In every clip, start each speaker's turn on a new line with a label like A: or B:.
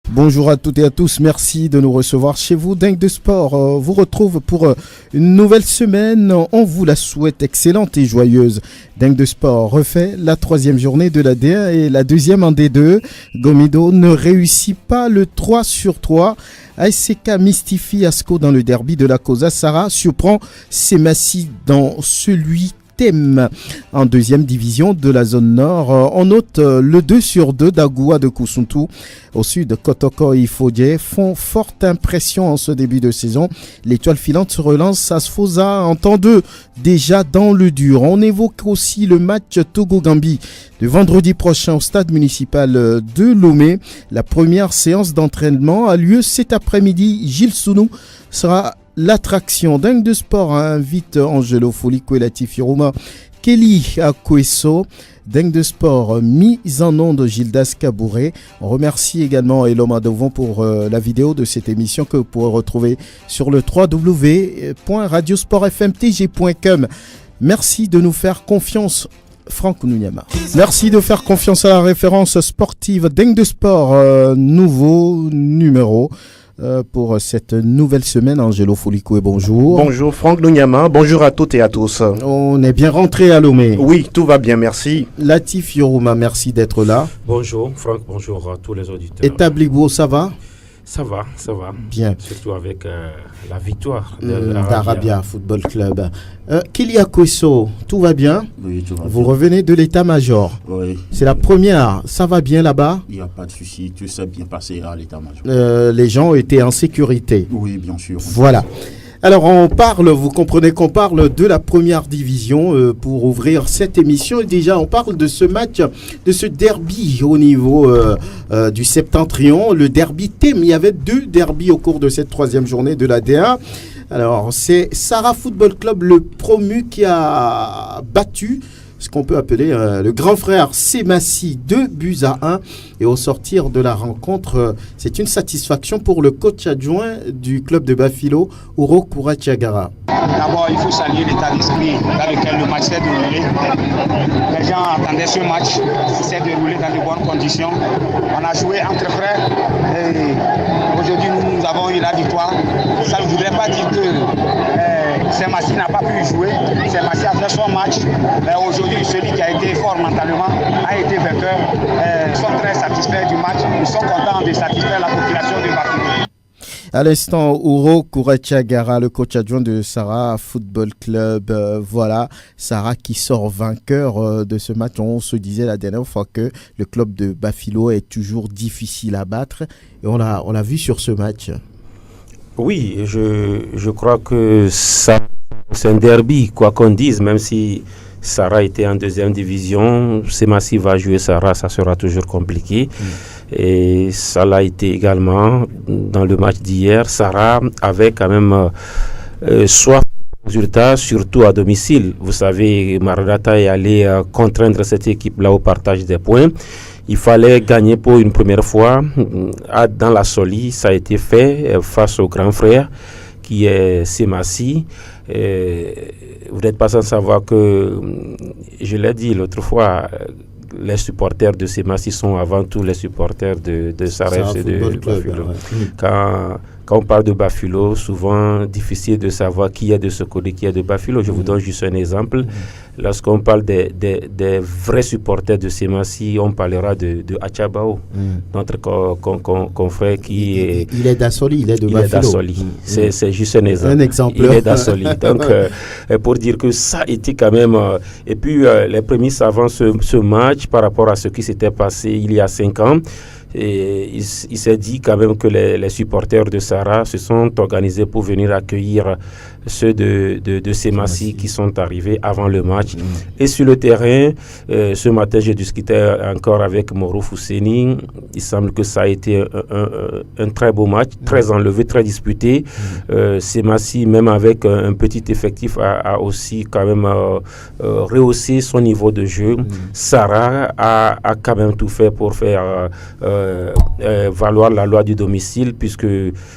A: Bonjour à toutes et à tous, merci de nous recevoir chez vous. Dingue de Sport vous retrouve pour une nouvelle semaine. On vous la souhaite excellente et joyeuse. Dingue de Sport refait la 3e journée de la D1 et la 2e en D2. Gomido ne réussit pas le 3-3. ASK mystifie Asco dans le derby de la Cosa. Sarah surprend Semassi dans celui thème. En 2e division de la zone nord, on note le 2-2 d'Agoua de Kusuntu. Au sud, Kotoko et Ifodje font forte impression en ce début de saison. L'étoile filante se relance à Sfosa en temps 2, déjà dans le dur. On évoque aussi le match Togo-Gambie de vendredi prochain au stade municipal de Lomé. La première séance d'entraînement a lieu cet après-midi. Gilles Sounou sera l'attraction. Dingue de Sport invite Angelo Foliko et Latif Yoruma, Kelly Akweso. Dingue de Sport, mise en onde Gildas Kabouré. On remercie également Eloma Devon pour la vidéo de cette émission que vous pourrez retrouver sur le www.radiosportfmtg.com. Merci de nous faire confiance. Franck Nounyama. Merci de faire confiance à la référence sportive Dingue de Sport, nouveau numéro. Pour cette nouvelle semaine, Angelo Foliko et bonjour.
B: Bonjour Franck Nounyama, bonjour à toutes et à tous.
A: On est bien rentré à Lomé.
B: Oui, tout va bien, merci.
A: Latif Yoruma, merci d'être là.
C: Bonjour Franck, bonjour à tous les auditeurs.
A: Et Tabligo, ça va?
C: Ça va.
A: Bien.
C: Surtout avec la victoire
A: d'Arabia Football Club. Kylian Kweso, tout va bien?
D: Oui, tout va bien.
A: Vous revenez de l'état-major.
D: Oui.
A: C'est la première. Ça va bien là-bas?
D: Il n'y a pas de souci, tout s'est bien passé à l'état-major.
A: Les gens étaient en sécurité.
D: Oui, bien sûr.
A: Voilà. Alors on parle, vous comprenez qu'on parle de la première division pour ouvrir cette émission. Et déjà on parle de ce match, de ce derby au niveau du Septentrion, le derby thème. Il y avait 2 derbys au cours de cette 3e journée de la D1. Alors c'est Sarah Football Club, le promu, qui a battu ce qu'on peut appeler le grand frère Semassi, 2-1. Et au sortir de la rencontre, c'est une satisfaction pour le coach adjoint du club de Bafilo, Uro Kourachagara.
E: D'abord, il faut saluer l'état d'esprit dans lequel le match s'est déroulé. Les gens attendaient ce match, il s'est déroulé dans de bonnes conditions. On a joué entre frères et aujourd'hui nous avons eu la victoire. Ça ne voudrait pas dire que Semassi n'a pas pu jouer. Semassi a fait son match. Mais aujourd'hui, celui qui a été fort mentalement a été vainqueur. Nous sommes très satisfaits du match. Nous sommes contents de satisfaire la population de Bafilo.
A: À l'instant, Uro Kourachagara, le coach adjoint de Sarah Football Club. Voilà, Sarah qui sort vainqueur de ce match. On se disait la dernière fois que le club de Bafilo est toujours difficile à battre. Et on l'a vu sur ce match.
C: Oui, je crois que ça, c'est un derby, quoi qu'on dise, même si Sarah était en 2e division, Semassi va jouer Sarah, ça sera toujours compliqué. Et ça l'a été également dans le match d'hier. Sarah avait quand même soif de résultats, surtout à domicile. Vous savez, Maranatha est allé contraindre cette équipe-là au partage des points. Il fallait gagner pour une première fois. Dans la Soli, ça a été fait face au grand frère qui est Semassi. Vous n'êtes pas sans savoir que, je l'ai dit l'autre fois, les supporters de Semassi sont avant tout les supporters de Sarah et de Bafilo. Quand on parle de Bafilo, souvent difficile de savoir qui est de ce côté, qui est de Bafilo. Je vous donne juste un exemple. Lorsqu'on parle des vrais supporters de Semassi, on parlera de Achabao, notre confrère qui est...
A: Il est d'Assoli, il est de Bafilo.
C: C'est juste un exemple.
A: Un exemple.
C: Il est d'Assoli. Donc, pour dire que ça a été quand même... et puis, les prémices avant ce match, par rapport à ce qui s'était passé il y a 5 ans, et il s'est dit quand même que les supporters de Sarah se sont organisés pour venir accueillir ceux de Semassi qui sont arrivés avant le match. Et sur le terrain, ce matin, j'ai discuté encore avec Moro Fousseni. Il semble que ça a été un très beau match, très enlevé, très disputé. Semassi, même avec un petit effectif, a aussi quand même rehaussé son niveau de jeu. Sarah a quand même tout fait pour faire valoir la loi du domicile, puisque,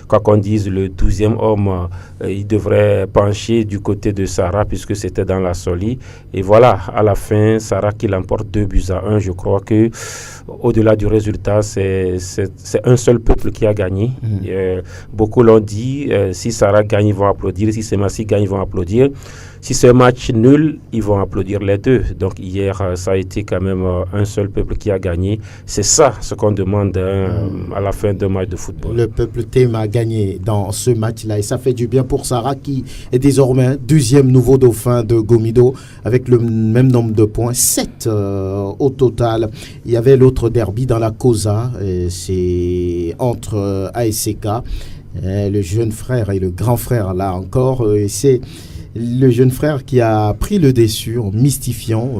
C: quoi qu'on dise, le 12e homme, il devrait penché du côté de Sarah puisque c'était dans la Soli. Et voilà, à la fin, Sarah qui l'emporte 2-1. Je crois que au-delà du résultat, c'est un seul peuple qui a gagné. Beaucoup l'ont dit, si Sarah gagne, ils vont applaudir. Si Semassi gagne, ils vont applaudir. Si c'est un match nul, ils vont applaudir les deux. Donc hier, ça a été quand même un seul peuple qui a gagné. C'est ça ce qu'on demande à la fin d'un match de football.
A: Le peuple Thème a gagné dans ce match-là et ça fait du bien pour Sarah qui est désormais deuxième nouveau dauphin de Gomido avec le même nombre de points, 7 au total. Il y avait l'autre derby dans la Cosa, c'est entre ASK, le jeune frère et le grand frère là encore, c'est le jeune frère qui a pris le dessus en mystifiant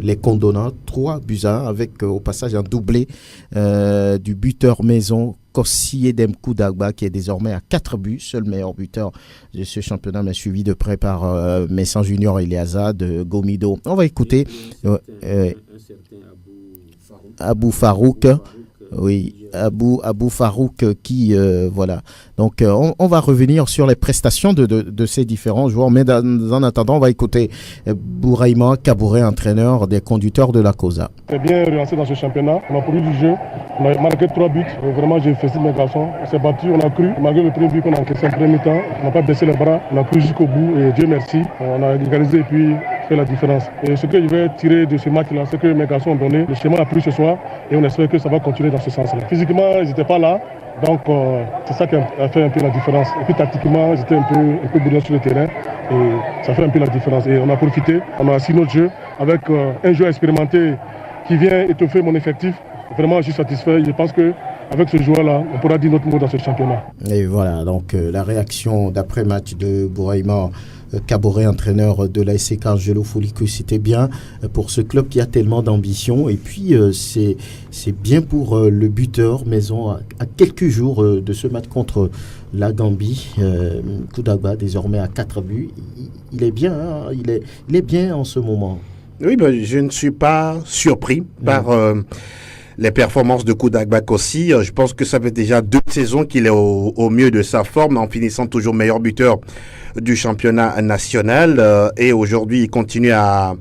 A: les condonnants 3-1 avec au passage un doublé du buteur maison Kossi Edem Koudagba qui est désormais à 4 buts, seul meilleur buteur de ce championnat, mais suivi de près par Messan Junior Eliaza de Gomido. On va écouter Abou Farouk. Oui, Abou Farouk qui, voilà. Donc, on va revenir sur les prestations de ces différents joueurs. Mais en attendant, on va écouter Bouraïma Kabouré, entraîneur des conducteurs de la Cosa.
F: C'est bien relancé dans ce championnat. On a produit du jeu. On a marqué 3 buts. Vraiment, j'ai félicité mes garçons. On s'est battu, on a cru. Malgré le premier but qu'on a encaissé en premier temps, on n'a pas baissé les bras. On a cru jusqu'au bout et Dieu merci. On a égalisé et puis fait la différence. Et ce que je vais tirer de ce match-là, c'est que mes garçons ont donné. Le schéma a plu ce soir et on espère que ça va continuer dans ce sens-là. Physiquement, ils n'étaient pas là. Donc, c'est ça qui a fait un peu la différence. Et puis, tactiquement, j'étais un peu brillant sur le terrain. Et ça fait un peu la différence. Et on a profité. On a assis notre jeu avec un joueur expérimenté qui vient étoffer mon effectif. Vraiment, je suis satisfait. Je pense qu'avec ce joueur-là, on pourra dire notre mot dans ce championnat.
A: Et voilà, donc la réaction d'après-match de Bouraïma Kaboré, entraîneur de l'ASK Angelo Foliku, c'était bien pour ce club qui a tellement d'ambition. Et puis, c'est bien pour le buteur maison à quelques jours de ce match contre la Gambie. Koudagba, désormais à 4 buts. Il est bien, hein, il est bien en ce moment.
B: Oui, je ne suis pas surpris par les performances de Koudagba aussi. Je pense que ça fait déjà 2 saisons qu'il est au mieux de sa forme, en finissant toujours meilleur buteur du championnat national. Et aujourd'hui, il continue à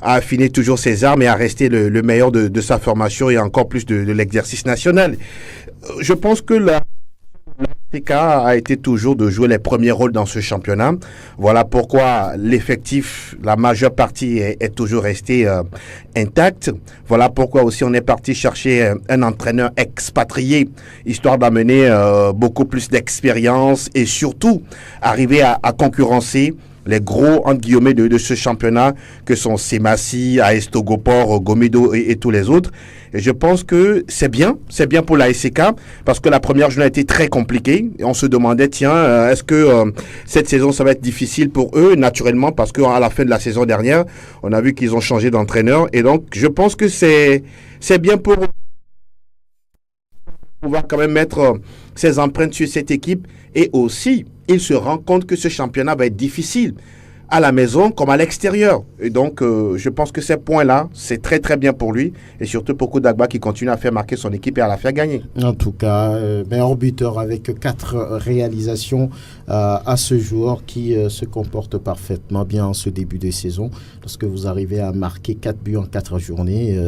B: affiner toujours ses armes et à rester le meilleur de sa formation et encore plus de l'exercice national. Je pense que l'ASK a été toujours de jouer les premiers rôles dans ce championnat. Voilà pourquoi l'effectif, la majeure partie est toujours resté intact. Voilà pourquoi aussi on est parti chercher un entraîneur expatrié, histoire d'amener beaucoup plus d'expérience et surtout arriver à concurrencer les gros, entre guillemets, de ce championnat que sont Semassi, AS Togopor, Gomido et tous les autres. Et je pense que c'est bien pour l'ASK parce que la première journée a été très compliquée et on se demandait, tiens, est-ce que cette saison ça va être difficile pour eux, naturellement, parce qu'à la fin de la saison dernière, on a vu qu'ils ont changé d'entraîneur et donc je pense que c'est bien pour pouvoir quand même mettre ses empreintes sur cette équipe et aussi il se rend compte que ce championnat va être difficile à la maison comme à l'extérieur. Et donc, je pense que ces points-là, c'est très très bien pour lui et surtout pour Koudagba qui continue à faire marquer son équipe et à la faire gagner.
A: En tout cas, meilleur buteur avec 4 réalisations à ce joueur qui se comporte parfaitement bien en ce début de saison. Lorsque vous arrivez à marquer 4 buts en 4 journées,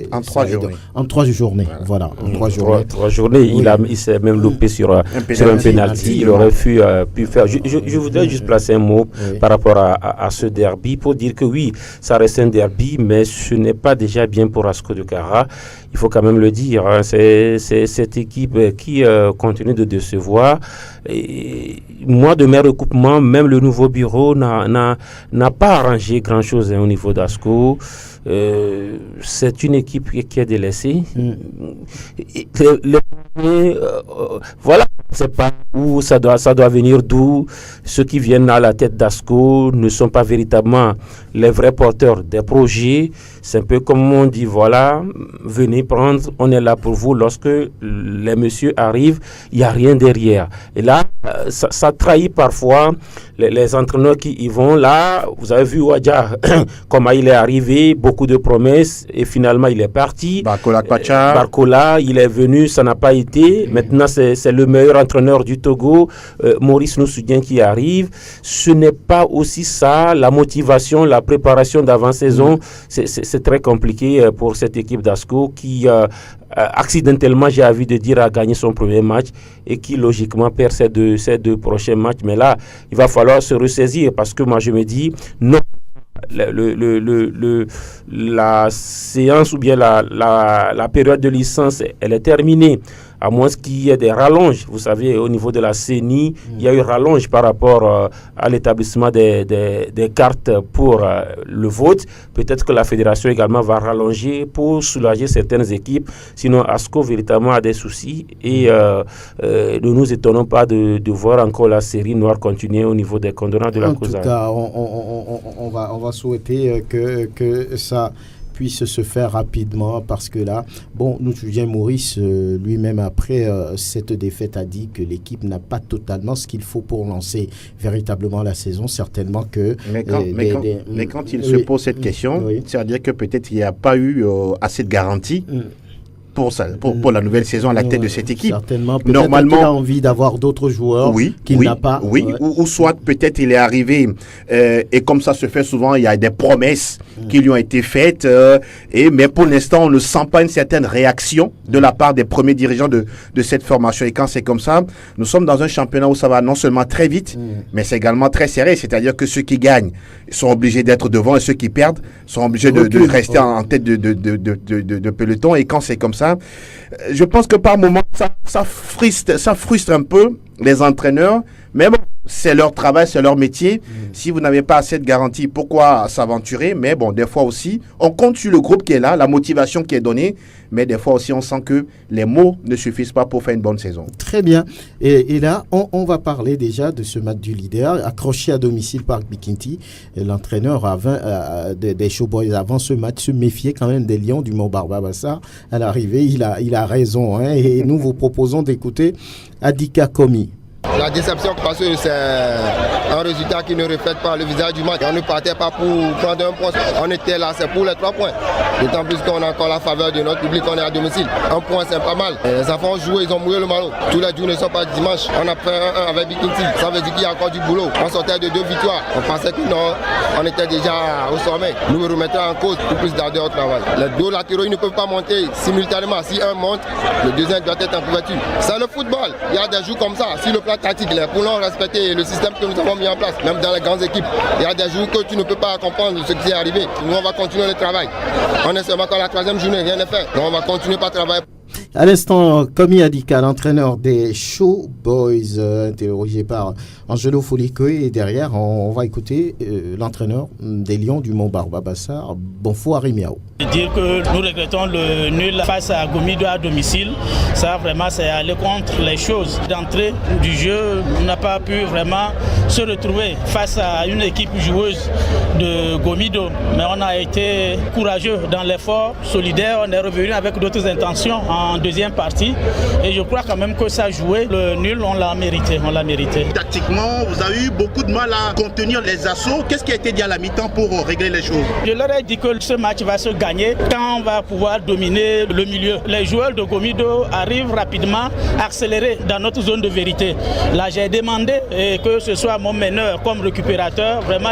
B: en 3 journées.
A: En 3 journées, voilà. En 3 journées.
C: 3 journées, oui. Il s'est même loupé sur un pénalty. Il aurait pu faire. Je voudrais juste placer un mot par rapport à ce derby pour dire que oui, ça reste un derby, mais ce n'est pas déjà bien pour Asco de Cara. Il faut quand même le dire, hein, c'est cette équipe qui continue de décevoir. Et moi, de mes recoupements, même le nouveau bureau n'a pas arrangé grand-chose au niveau d'Asco. C'est une équipe qui est délaissée. Voilà, c'est pas où ça doit venir d'où. Ceux qui viennent à la tête d'Asco ne sont pas véritablement les vrais porteurs des projets. C'est un peu comme on dit, voilà, venez prendre, on est là pour vous. Lorsque les messieurs arrivent, il n'y a rien derrière. Et là, ça trahit parfois les entraîneurs qui y vont. Là, vous avez vu Ouadja, comment il est arrivé, beaucoup de promesses, et finalement il est parti.
B: Barcola,
C: il est venu, ça n'a pas été. Maintenant, c'est le meilleur entraîneur du Togo, Maurice Nossoudien, qui arrive. Ce n'est pas aussi ça, la motivation, la préparation d'avant-saison. C'est très compliqué pour cette équipe d'Asco qui, accidentellement, j'ai envie de dire, a gagné son premier match et qui, logiquement, perd ces deux prochains matchs. Mais là, il va falloir se ressaisir parce que moi, je me dis, non. La séance ou bien la période de licence, elle est terminée, à moins qu'il y ait des rallonges. Vous savez, au niveau de la CENI, il y a eu rallonge par rapport à l'établissement des cartes pour le vote. Peut-être que la fédération également va rallonger pour soulager certaines équipes. Sinon, ASCO véritablement a des soucis et ne nous étonnons pas de voir encore la série noire continuer au niveau des condamnés de la cause.
A: En tout cas, on va souhaiter que ça puisse se faire rapidement parce que là, nous souviens Maurice lui-même après cette défaite a dit que l'équipe n'a pas totalement ce qu'il faut pour lancer véritablement la saison. Certainement que...
B: Mais quand il se pose cette question, c'est-à-dire que peut-être il n'y a pas eu assez de garanties pour la nouvelle saison à la tête de cette équipe.
A: Certainement, peut-être qu'il a envie d'avoir d'autres joueurs qu'il n'a pas.
B: Ou soit peut-être il est arrivé et comme ça se fait souvent, il y a des promesses qui lui ont été faites mais pour l'instant, on ne sent pas une certaine réaction de la part des premiers dirigeants de cette formation. Et quand c'est comme ça, nous sommes dans un championnat où ça va non seulement très vite, mais c'est également très serré. C'est-à-dire que ceux qui gagnent sont obligés d'être devant et ceux qui perdent sont obligés de rester en tête de peloton. Et quand c'est comme ça, je pense que par moment, ça frustre un peu les entraîneurs. Mais bon, c'est leur travail, c'est leur métier. Si vous n'avez pas assez de garantie, pourquoi s'aventurer? Mais bon, des fois aussi, on compte sur le groupe qui est là, la motivation qui est donnée. Mais des fois aussi, on sent que les mots ne suffisent pas pour faire une bonne saison.
A: Très bien. Et là, on va parler déjà de ce match du leader, accroché à domicile par Bikinti. L'entraîneur des Showboys avant ce match se méfiait quand même des Lions du Mont-Barbabassar. À l'arrivée, il a raison. Et nous vous proposons d'écouter Adika Komi.
G: La déception parce que c'est un résultat qui ne reflète pas le visage du match. On ne partait pas pour prendre un point. On était là, c'est pour les 3 points. D'autant plus qu'on a encore la faveur de notre public, on est à domicile. Un point, c'est pas mal. Les enfants ont joué, ils ont mouillé le maillot. Tous les jours ne sont pas dimanche. On a fait 1-1 avec Bikinti. Ça veut dire qu'il y a encore du boulot. On sortait de 2 victoires. On pensait que non, on était déjà au sommet. Nous remettons en cause pour plus d'ardeur au travail. Les deux latéraux, ils ne peuvent pas monter simultanément. Si un monte, le deuxième doit être en couverture. C'est le football. Il y a des jours comme ça. Si le plan tactique, les poulons respecter le système que nous avons mis en place, même dans les grandes équipes. Il y a des jours que tu ne peux pas comprendre ce qui est arrivé. Nous, on va continuer le travail. On est seulement à la 3e journée, rien n'est fait. Donc, on va continuer par travailler.
A: À l'instant, Komi Adika, l'entraîneur des Showboys, interrogé par Angelo Folikoe. Et derrière, on va écouter l'entraîneur des Lions du Mont-Barbabassar, Bonfo Arimiao.
H: Dire que nous regrettons le nul face à Gomido à domicile, ça vraiment c'est aller contre les choses. D'entrée du jeu, on n'a pas pu vraiment se retrouver face à une équipe joueuse de Gomido. Mais on a été courageux dans l'effort, solidaire, on est revenu avec d'autres intentions en deuxième partie. Et je crois quand même que ça a joué. Le nul, on l'a mérité.
I: Tactiquement, vous avez eu beaucoup de mal à contenir les assauts. Qu'est-ce qui a été dit à la mi-temps pour régler les choses?
H: Je leur ai dit que ce match va se gagner quand on va pouvoir dominer le milieu. Les joueurs de Gomido arrivent rapidement à accélérer dans notre zone de vérité. Là, j'ai demandé que ce soit mon meneur comme récupérateur, vraiment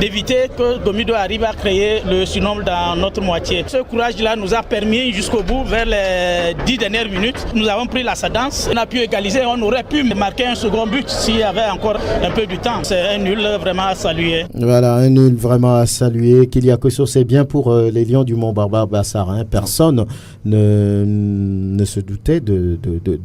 H: d'éviter que Gomido arrive à créer le surnombre dans notre moitié. Ce courage-là nous a permis jusqu'au bout, vers les 10 dernières minutes, nous avons pris l'ascendance. On a pu égaliser, on aurait pu marquer un second but s'il y avait encore un peu du temps. C'est un nul vraiment à saluer.
A: Voilà, un nul vraiment à saluer. Kyliakoso, c'est bien pour les Lions du Mont-Barbabassar. Personne ne se doutait de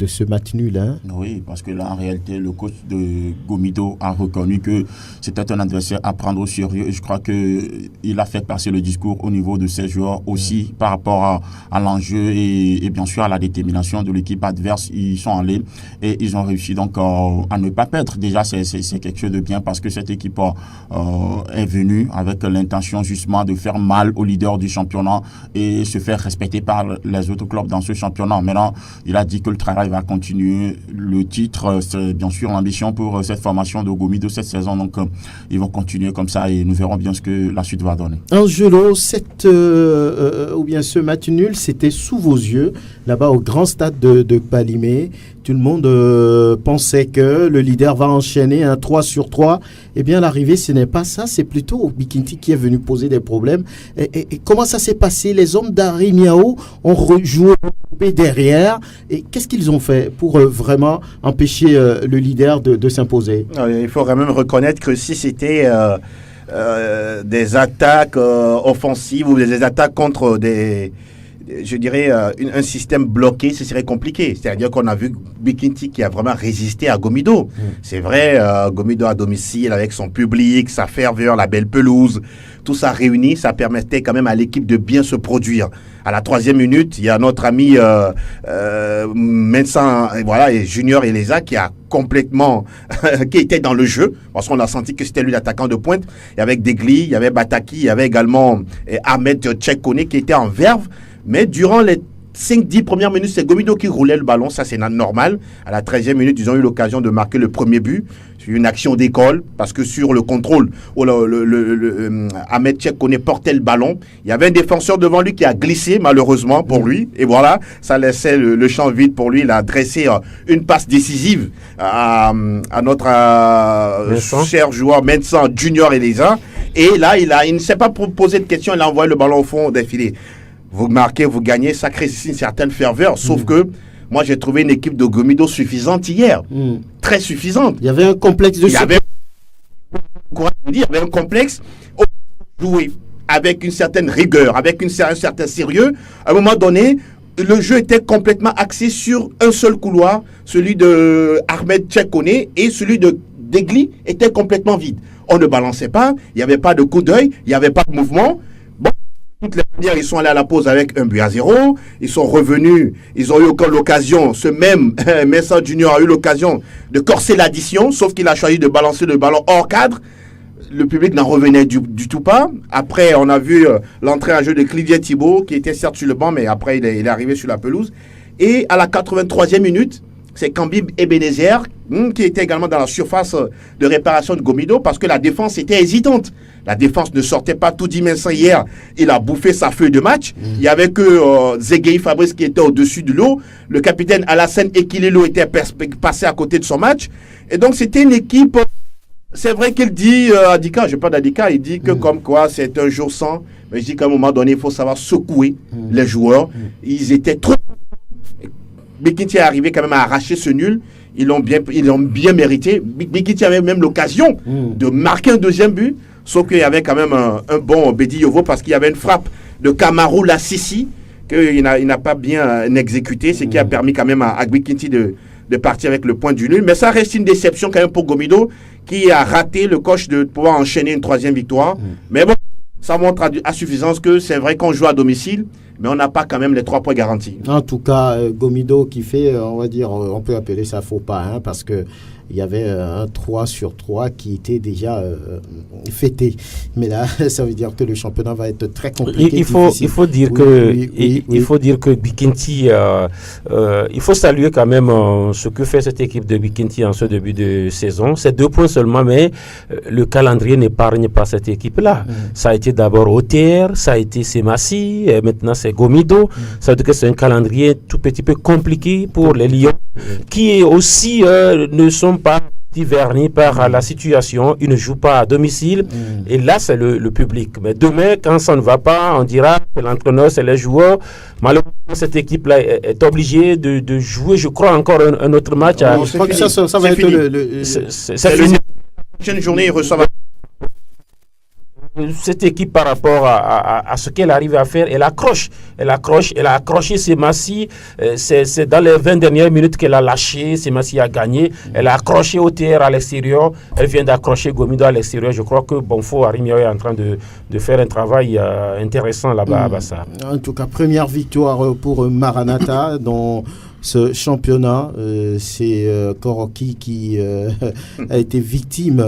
A: ce match nul.
D: Oui, parce que là, en réalité, le coach de Gomido a reconnu que c'était un adversaire à prendre au sérieux. Je crois qu'il a fait passer le discours au niveau de ses joueurs aussi par rapport à l'enjeu et bien sûr à la détermination de l'équipe adverse. Ils sont allés et ils ont réussi donc à ne pas perdre. Déjà, c'est quelque chose de bien parce que cette équipe est venue avec l'intention justement de faire mal au leader du championnat et se faire respecter par les autres clubs dans ce championnat. Maintenant, il a dit que le travail va continuer. Le titre, c'est bien sûr l'ambition pour cette formation de Gomido cette saison. Donc, ils vont continuer comme ça et nous verrons bien ce que la suite va donner.
A: Angelo, ce match nul, c'était sous vos yeux. là-bas au grand stade de Palimé. Tout le monde pensait que le leader va enchaîner un 3-3. Eh bien, l'arrivée, ce n'est pas ça. C'est plutôt Bikinti qui est venu poser des problèmes. Et comment ça s'est passé? Les hommes d'Harry Miao ont rejoué derrière. Et qu'est-ce qu'ils ont fait pour vraiment empêcher le leader de s'imposer?
B: Il faut quand même reconnaître que si c'était des attaques offensives ou des attaques contre un système bloqué, ce serait compliqué. C'est-à-dire qu'on a vu Bikinti qui a vraiment résisté à Gomido. C'est vrai, Gomido à domicile avec son public, sa ferveur, la belle pelouse, tout ça réuni, ça permettait quand même à l'équipe de bien se produire. À la 3e minute, il y a notre ami Mensan, et Junior Eleza qui a complètement qui était dans le jeu, parce qu'on a senti que c'était lui l'attaquant de pointe. Il y avait Degli, il y avait Bataki, il y avait également Ahmed Tchekone qui était en verve. Mais durant les 5-10 premières minutes, c'est Gomido qui roulait le ballon, ça c'est normal. À la 13e minute, ils ont eu l'occasion de marquer le premier but. C'est une action d'école, parce que sur le contrôle, où Ahmed Tchekone portait le ballon, il y avait un défenseur devant lui qui a glissé, malheureusement pour lui. Et voilà, ça laissait le champ vide pour lui. Il a dressé une passe décisive à notre cher joueur Mensan Junior Eleza. Et là, il ne s'est pas posé de questions, il a envoyé le ballon au fond des filets. Vous marquez, vous gagnez, ça crée ici une certaine ferveur. Sauf que moi, j'ai trouvé une équipe de Gomido suffisante hier. Très suffisante.
A: Il y avait un complexe de...
B: Il y avait un complexe joué avec une certaine rigueur, avec un certain sérieux. À un moment donné, le jeu était complètement axé sur un seul couloir, celui de Ahmed Tchekone, et celui de Degli était complètement vide. On ne balançait pas, il n'y avait pas de coup d'œil, il n'y avait pas de mouvement. Toutes les manières, ils sont allés à la pause avec 1-0. Ils sont revenus. Ils ont eu l'occasion, ce même Mensa Junior a eu l'occasion de corser l'addition, sauf qu'il a choisi de balancer le ballon hors cadre. Le public n'en revenait du tout pas. Après, on a vu l'entrée en jeu de Clivier Thibault, qui était certes sur le banc, mais après, il est arrivé sur la pelouse. Et à la 83e minute, c'est Kambib Ebenezer qui était également dans la surface de réparation de Gomido, parce que la défense était hésitante. La défense ne sortait pas tout dimanche hier. Il a bouffé sa feuille de match. Il n'y avait que Zegei Fabrice qui était au-dessus de l'eau. Le capitaine Alassane Ekilelo était passé à côté de son match. Et donc, c'était une équipe... C'est vrai qu'il dit, Adika, je parle d'Adika, il dit que comme quoi c'est un jour sans. Mais je dis qu'à un moment donné, il faut savoir secouer les joueurs. Ils étaient trop... Bikinti est arrivé quand même à arracher ce nul. Ils l'ont bien mérité. Bikinti avait même l'occasion de marquer un deuxième but. Sauf qu'il y avait quand même un bon Bedi Yovo, parce qu'il y avait une frappe de Kamaru Lassisi qu'il n'a pas bien exécuté, ce qui a permis quand même à Bikinti de partir avec le point du nul. Mais ça reste une déception quand même pour Gomido, qui a raté le coche de pouvoir enchaîner une 3e victoire. Mais bon, ça montre à suffisance que c'est vrai qu'on joue à domicile, mais on n'a pas quand même les 3 points garantis.
A: En tout cas, Gomido qui fait, on va dire, on peut appeler ça faux pas, parce que il y avait un 3-3 qui était déjà fêté. Mais là, ça veut dire que le championnat va être très compliqué.
C: Il faut dire que Bikinti, il faut saluer quand même ce que fait cette équipe de Bikinti en ce début de saison. C'est 2 points seulement, mais le calendrier n'épargne pas cette équipe-là. Ça a été d'abord OTR, ça a été Semassi, et maintenant c'est Gomido. Ça veut dire que c'est un calendrier tout petit peu compliqué pour les Lions, qui aussi ne sont pas vernis par la situation. Ils ne jouent pas à domicile, et là c'est le public. Mais demain, quand ça ne va pas, on dira que l'entraîneur, c'est les joueurs. Malheureusement, cette équipe-là est obligée de jouer, je crois, encore un autre match.
A: Je crois que ça va être
B: c'est fini. La prochaine journée, ils reçoivent...
C: Cette équipe, par rapport à ce qu'elle arrive à faire, elle a accroché Semassi. C'est dans les 20 dernières minutes qu'elle a lâché. Semassi a gagné. Elle a accroché OTR à l'extérieur. Elle vient d'accrocher Gomido à l'extérieur. Je crois que Bonfo Arimio est en train de faire un travail intéressant là-bas à Bassa.
A: En tout cas, première victoire pour Maranatha, dont ce championnat. C'est Koroki qui a été victime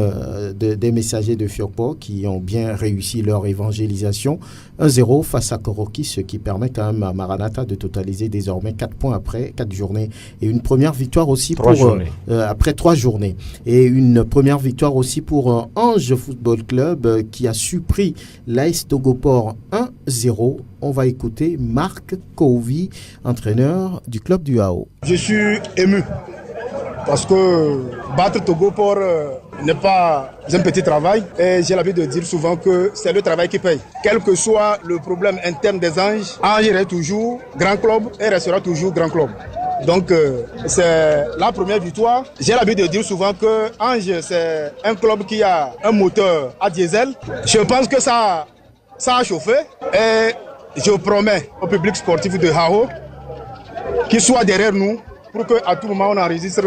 A: des messagers de Fiokpo qui ont bien réussi leur évangélisation. 1-0 face à Koroki, ce qui permet quand même à Maranatha de totaliser désormais 4 points après 4 journées. Et une première victoire aussi après 3 journées. Et une première victoire aussi pour Ange Football Club qui a surpris l'AS Togopor 1-0. On va écouter Marc Kovi, entraîneur du club du AO.
J: Je suis ému parce que battre Togopor n'est pas un petit travail et j'ai l'habitude de dire souvent que c'est le travail qui paye. Quel que soit le problème interne des Anges, Ange est toujours grand club et restera toujours grand club. Donc c'est la première victoire. J'ai l'habitude de dire souvent que Ange c'est un club qui a un moteur à diesel. Je pense que ça a chauffé et je promets au public sportif de Hao qu'il soit derrière nous pour qu'à tout moment on enregistre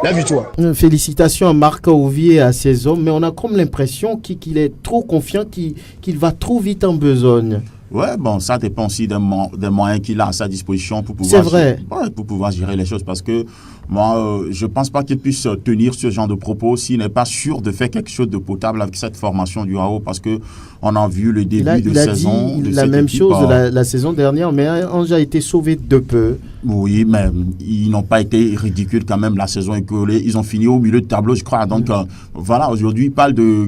J: la victoire.
A: Félicitations à Marc Ovier et à ses hommes, mais on a comme l'impression qu'il est trop confiant, qu'il va trop vite en besogne.
D: Ouais, bon, ça dépend aussi des moyens qu'il a à sa disposition pour pouvoir, pour pouvoir gérer les choses. Parce que moi, je ne pense pas qu'il puisse tenir ce genre de propos s'il n'est pas sûr de faire quelque chose de potable avec cette formation du AO. Parce que on a vu le début de saison.
A: Il a dit la même chose la saison dernière, mais Ange a été sauvé de peu.
D: Oui, mais ils n'ont pas été ridicules quand même la saison écoulée. Ils ont fini au milieu de tableau, je crois. Donc voilà, aujourd'hui,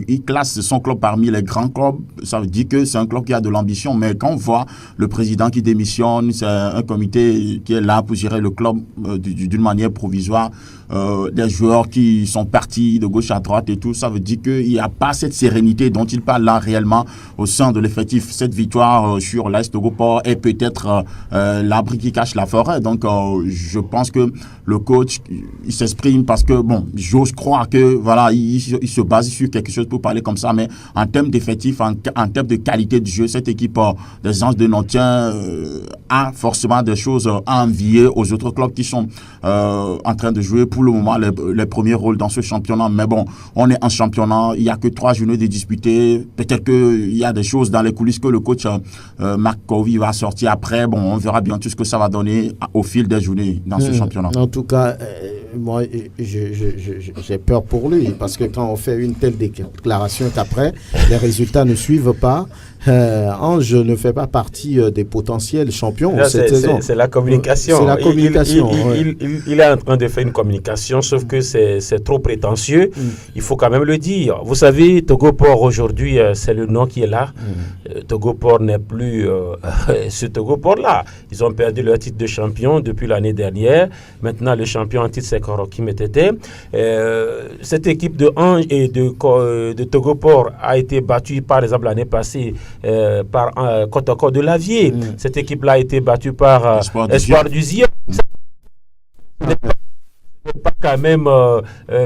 D: il classe son club parmi les grands clubs. Ça veut dire que c'est un club qui a de l'ambition. Mais quand on voit le président qui démissionne, c'est un comité qui est là pour gérer le club d'une manière provisoire, des joueurs qui sont partis de gauche à droite et tout, ça veut dire qu'il n'y a pas cette sérénité dont il parle là réellement au sein de l'effectif. Cette victoire sur l'AS Togopor est peut-être l'abri qui cache la forêt. Donc je pense que le coach, il s'exprime parce que, bon, j'ose croire que, voilà, il se base sur quelque chose pour parler comme ça, mais en termes d'effectif, en termes de qualité de jeu, cette équipe des Anges de Nantien a forcément des choses à envier aux autres clubs qui sont en train de jouer pour le moment les premiers rôles dans ce championnat. Mais bon, on est en championnat, il n'y a que 3 journées de disputer. Peut-être qu'il y a des choses dans les coulisses que le coach Marc Kovi va sortir après. Bon, on verra bien tout ce que ça va donner au fil des journées dans ce championnat.
A: En tout cas, moi, j'ai peur pour lui parce que quand on fait une telle déclaration qu'après, les résultats ne suivent pas, Ange ne fait pas partie des potentiels champions cette saison.
C: C'est la communication.
A: C'est la communication.
C: Il est en train de faire une communication, sauf que c'est trop prétentieux. Il faut quand même le dire. Vous savez, Togopor aujourd'hui, c'est le nom qui est là. Togopor n'est plus ce Togopor-là. Ils ont perdu leur titre de champion depuis l'année dernière. Maintenant, le champion en titre, c'est Koroki Metete. Cette équipe de Ange et de Togopor a été battue, par exemple, l'année passée par Kotoko de Lavier. Cette équipe-là a été battue par Espoir du Zia. n'est pas quand même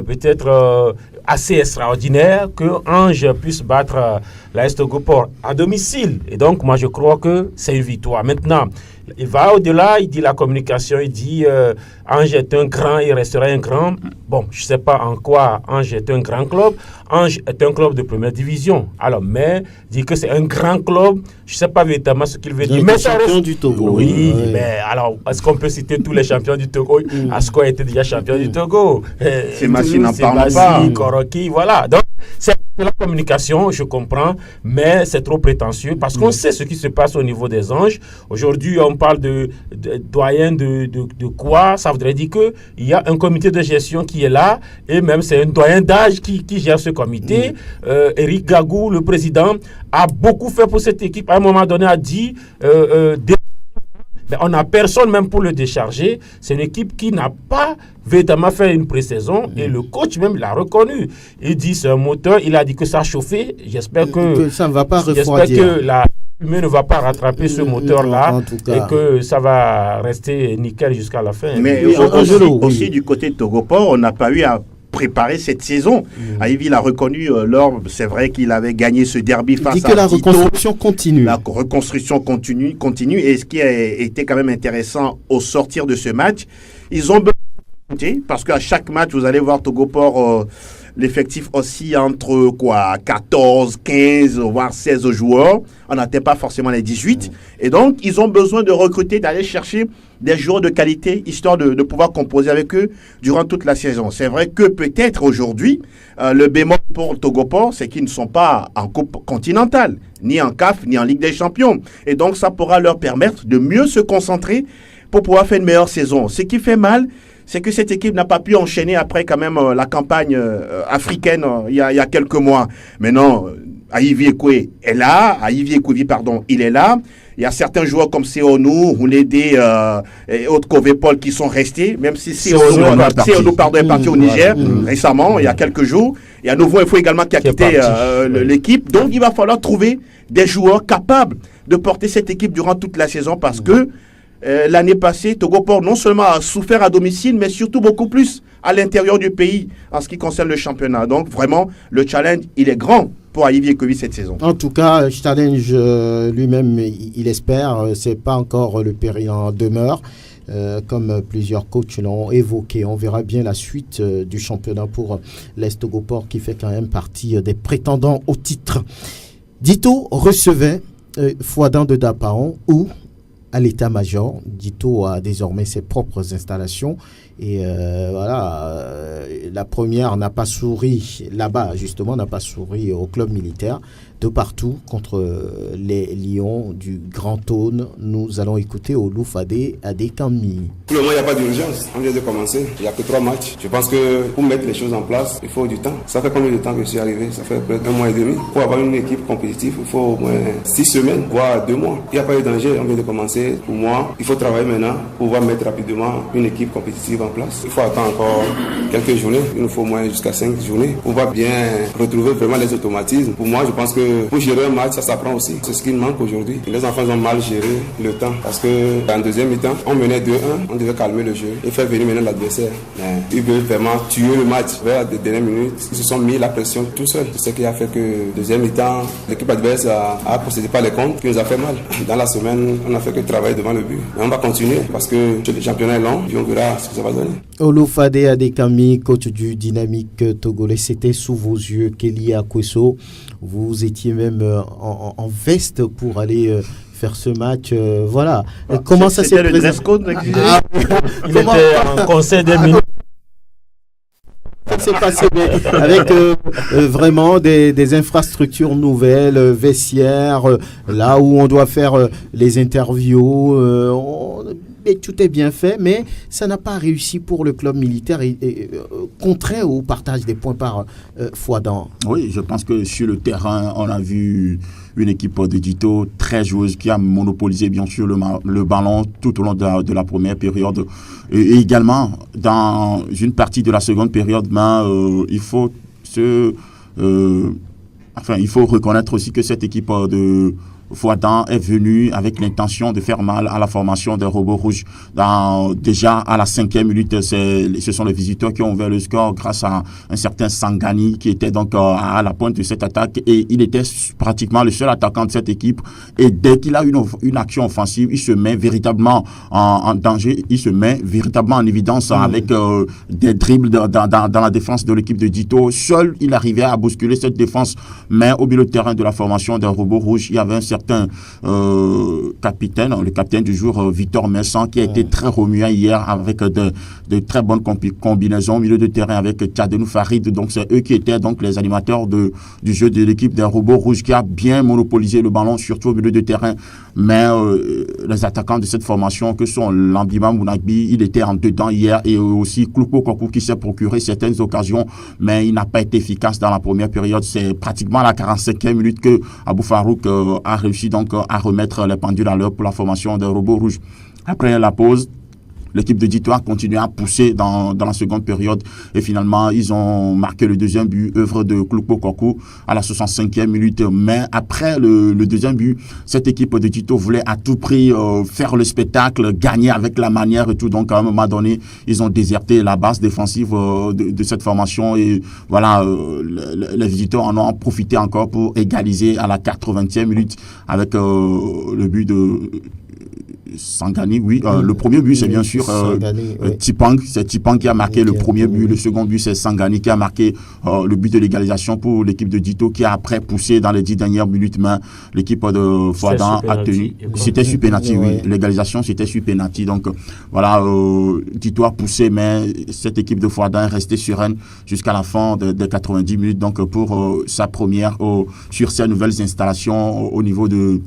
C: peut-être assez extraordinaire que Ange puisse battre l'AS Togopor à domicile. Et donc, moi, je crois que c'est une victoire. Maintenant, il va au-delà, il dit la communication, il dit Ange est un grand, il restera un grand. Bon, je ne sais pas en quoi Ange est un grand club. Ange est un club de première division. Alors, mais dire que c'est un grand club, je ne sais pas véritablement ce qu'il veut dire. Mais
A: champion du Togo.
C: Oui, mais alors, est-ce qu'on peut citer tous les champions du Togo? Asco était déjà champion du Togo.
B: C'est Massi n'en parle pas.
C: Koroki, voilà. Donc, c'est la communication, je comprends, mais c'est trop prétentieux parce qu'on sait ce qui se passe au niveau des Anges. Aujourd'hui, on parle de doyen de quoi? Ça voudrait dire qu'il y a un comité de gestion qui est là et même c'est un doyen d'âge qui gère ce comité. Eric Gagou, le président, a beaucoup fait pour cette équipe. À un moment donné, a dit... mais on n'a personne même pour le décharger. C'est une équipe qui n'a pas véritablement fait une pré-saison et le coach même l'a reconnu. Il dit c'est un moteur, il a dit que ça a chauffé. J'espère que
A: ça ne va pas refroidir.
C: J'espère que la fumée ne va pas rattraper ce moteur-là et que ça va rester nickel jusqu'à la fin.
B: Mais aussi du côté de Togopor, on n'a pas eu à préparer cette saison. Yves a reconnu c'est vrai qu'il avait gagné ce derby face à Tito.
A: Il dit que la reconstruction continue.
B: La reconstruction continue et ce qui a été quand même intéressant au sortir de ce match, ils ont besoin parce qu'à chaque match, vous allez voir Togopor l'effectif aussi entre 14, 15, voire 16 joueurs. On n'atteint pas forcément les 18. Et donc, ils ont besoin de recruter, d'aller chercher des joueurs de qualité, histoire de pouvoir composer avec eux durant toute la saison. C'est vrai que peut-être aujourd'hui, le bémol pour Togopor, c'est qu'ils ne sont pas en Coupe continentale, ni en CAF, ni en Ligue des Champions. Et donc, ça pourra leur permettre de mieux se concentrer pour pouvoir faire une meilleure saison. Ce qui fait mal, c'est que cette équipe n'a pas pu enchaîner après quand même la campagne africaine il y a quelques mois. Maintenant, Ayivi Ekwe est là, il est là. Il y a certains joueurs comme Seonou, Houlede et autres Kovepol qui sont restés, même si Seonou est parti au Niger récemment, il y a quelques jours. Et à nouveau, il faut également qu'il a quitté l'équipe. Donc, il va falloir trouver des joueurs capables de porter cette équipe durant toute la saison parce que l'année passée, Togopor non seulement a souffert à domicile, mais surtout beaucoup plus à l'intérieur du pays en ce qui concerne le championnat. Donc vraiment, le challenge, il est grand pour Ayivi Ekwe cette saison.
A: En tout cas, challenge lui-même, il espère, c'est pas encore le péril en demeure. Comme plusieurs coachs l'ont évoqué, on verra bien la suite du championnat pour l'Est Togopor qui fait quand même partie des prétendants au titre. Dito recevait Fouadan de Dapaon où à l'état-major. Dito a désormais ses propres installations et la première n'a pas souri là-bas, justement, n'a pas souri au club militaire. De partout contre les Lions du Grand Aune. Nous allons écouter Oloufade Adekami.
K: Pour le moment, il n'y a pas d'urgence. On vient de commencer. Il n'y a que 3 matchs. Je pense que pour mettre les choses en place, il faut du temps. Ça fait combien de temps que je suis arrivé? Ça fait peut-être 1 mois et demi. Pour avoir une équipe compétitive, il faut au moins 6 semaines, voire 2 mois. Il n'y a pas de danger. On vient de commencer. Pour moi, il faut travailler maintenant pour pouvoir mettre rapidement une équipe compétitive en place. Il faut attendre encore quelques journées. Il nous faut au moins jusqu'à 5 journées pour pouvoir bien retrouver vraiment les automatismes. Pour moi, je pense que pour gérer un match, ça s'apprend aussi. C'est ce qui manque aujourd'hui. Les enfants ont mal géré le temps parce que en deuxième mi-temps, on menait 2-1, on devait calmer le jeu et faire venir maintenant l'adversaire. Mais ils veulent vraiment tuer le match. Vers les dernières minutes, ils se sont mis la pression tout seuls. C'est ce qui a fait que deuxième mi-temps, l'équipe adverse a procédé par les comptes qui nous a fait mal. Dans la semaine, on a fait que travailler devant le but. Mais on va continuer parce que le championnat est long et on verra ce que ça va donner.
A: Oloufade Adekami, coach du Dynamique Togolais, c'était sous vos yeux. Kelly Akweso, vous étiez même en veste pour aller faire ce match. Voilà. Comment ça s'est
B: présenté? C'était le dress code.
C: Il était en conseil des minutes.
A: C'est passé avec vraiment des infrastructures nouvelles, vestiaires, là où on doit faire les interviews. Et tout est bien fait, mais ça n'a pas réussi pour le club militaire, contraire au partage des points par Fouadan.
D: Oui, je pense que sur le terrain, on a vu une équipe de Dito très joueuse qui a monopolisé bien sûr le ballon tout au long de la première période. Et également, dans une partie de la seconde période, il faut il faut reconnaître aussi que cette équipe de Fouadan est venu avec l'intention de faire mal à la formation des robots rouges. Déjà à la 5e minute, ce sont les visiteurs qui ont ouvert le score grâce à un certain Sangani qui était donc à la pointe de cette attaque et il était pratiquement le seul attaquant de cette équipe. Et dès qu'il a une action offensive, il se met véritablement en danger, il se met véritablement en évidence avec des dribbles dans la défense de l'équipe de Dito. Seul, il arrivait à bousculer cette défense, mais au milieu de terrain de la formation des robots rouges, il y avait un certain capitaine, le capitaine du jour, Victor Messan, qui a été très remuant hier avec de très bonnes combinaisons au milieu de terrain avec Tchadenou Farid. Donc c'est eux qui étaient donc les animateurs du jeu de l'équipe des robots rouges qui a bien monopolisé le ballon, surtout au milieu de terrain. Mais les attaquants de cette formation, que sont Lambima Mounagbi, il était en dedans hier, et aussi Kloupo Kokou qui s'est procuré certaines occasions, mais il n'a pas été efficace dans la première période. C'est pratiquement à la 45e minute que Abou Farouk a réussi donc à remettre les pendules à l'heure pour la formation des robots rouges. Après la pause, l'équipe de Dito a continué à pousser dans la seconde période et finalement ils ont marqué le deuxième but, œuvre de Kloupo Kokou à la 65e minute. Mais après le deuxième but, cette équipe de Dito voulait à tout prix faire le spectacle, gagner avec la manière et tout. Donc à un moment donné, ils ont déserté la base défensive de cette formation et voilà, les visiteurs en ont profité encore pour égaliser à la 80e minute avec le but Sangani, oui. Le premier but, c'est bien sûr Tipang. C'est Tipang qui a marqué le premier but. Le second but, c'est Sangani qui a marqué le but de l'égalisation pour l'équipe de Dito, qui a après poussé dans les 10 dernières minutes, mais l'équipe de Fouadin a tenu. C'était sur penalty, oui. L'égalisation, c'était sur penalty. Donc, voilà, Dito a poussé, mais cette équipe de Fouadin est restée sereine jusqu'à la fin des 90 minutes. Donc, pour sa première sur ces nouvelles installations au niveau de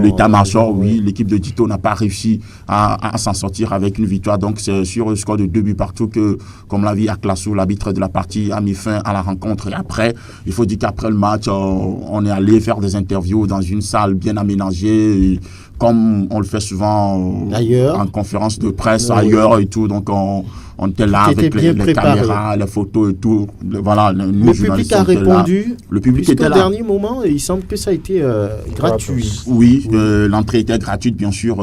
D: l'état-major, oui. L'équipe de Dito n'a pas réussi à s'en sortir avec une victoire. Donc, c'est sur le score de 2 buts partout que, comme l'a dit Aklassou, l'arbitre de la partie, a mis fin à la rencontre. Et après, il faut dire qu'après le match, on est allé faire des interviews dans une salle bien aménagée, comme on le fait souvent ailleurs, en conférence de presse, ailleurs et tout. Donc, on était là avec les caméras, les photos et tout. Voilà,
A: le public a répondu.
D: Le public était là.
A: Au dernier moment, il semble que ça a été gratuit.
D: Oui, l'entrée était gratuite, bien sûr,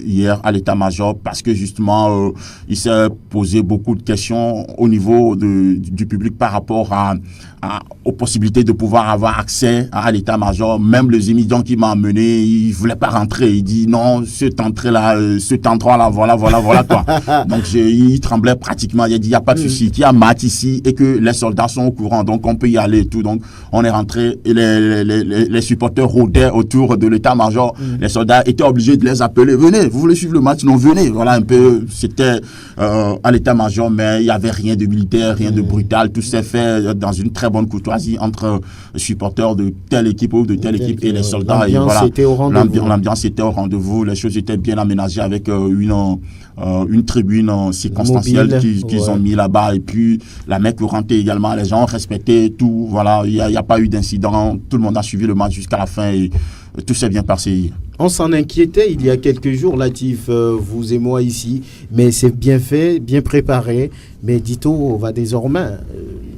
D: hier à l'état-major, parce que justement, il s'est posé beaucoup de questions au niveau du public par rapport aux possibilités de pouvoir avoir accès à l'état-major. Même les émigrants qui m'ont amené, ils ne voulaient pas rentrer. Ils disent non, cet endroit-là, voilà, quoi. Donc, il tremblait pratiquement. Il a dit, il n'y a pas de souci, qu'il y a match ici et que les soldats sont au courant, donc on peut y aller et tout. Donc, on est rentré et les supporters rôdaient autour de l'état-major. Les soldats étaient obligés de les appeler. Venez, vous voulez suivre le match? Non, venez. Voilà, un peu, c'était à l'état-major, mais il n'y avait rien de militaire, rien de brutal. Tout s'est fait dans une très bonne courtoisie entre supporters de telle équipe ou de telle équipe et les soldats.
A: L'ambiance était au rendez-vous.
D: L'ambiance était au rendez-vous. Les choses étaient bien aménagées avec une tribune circonstancielle qu'ils ont mis là-bas, et puis la main courante également. Les gens ont respecté tout. Voilà, il n'y a pas eu d'incident. Tout le monde a suivi le match jusqu'à la fin et tout s'est bien passé.
A: On s'en inquiétait il y a quelques jours, Latif, vous et moi ici, mais c'est bien fait, bien préparé. Mais Dito va désormais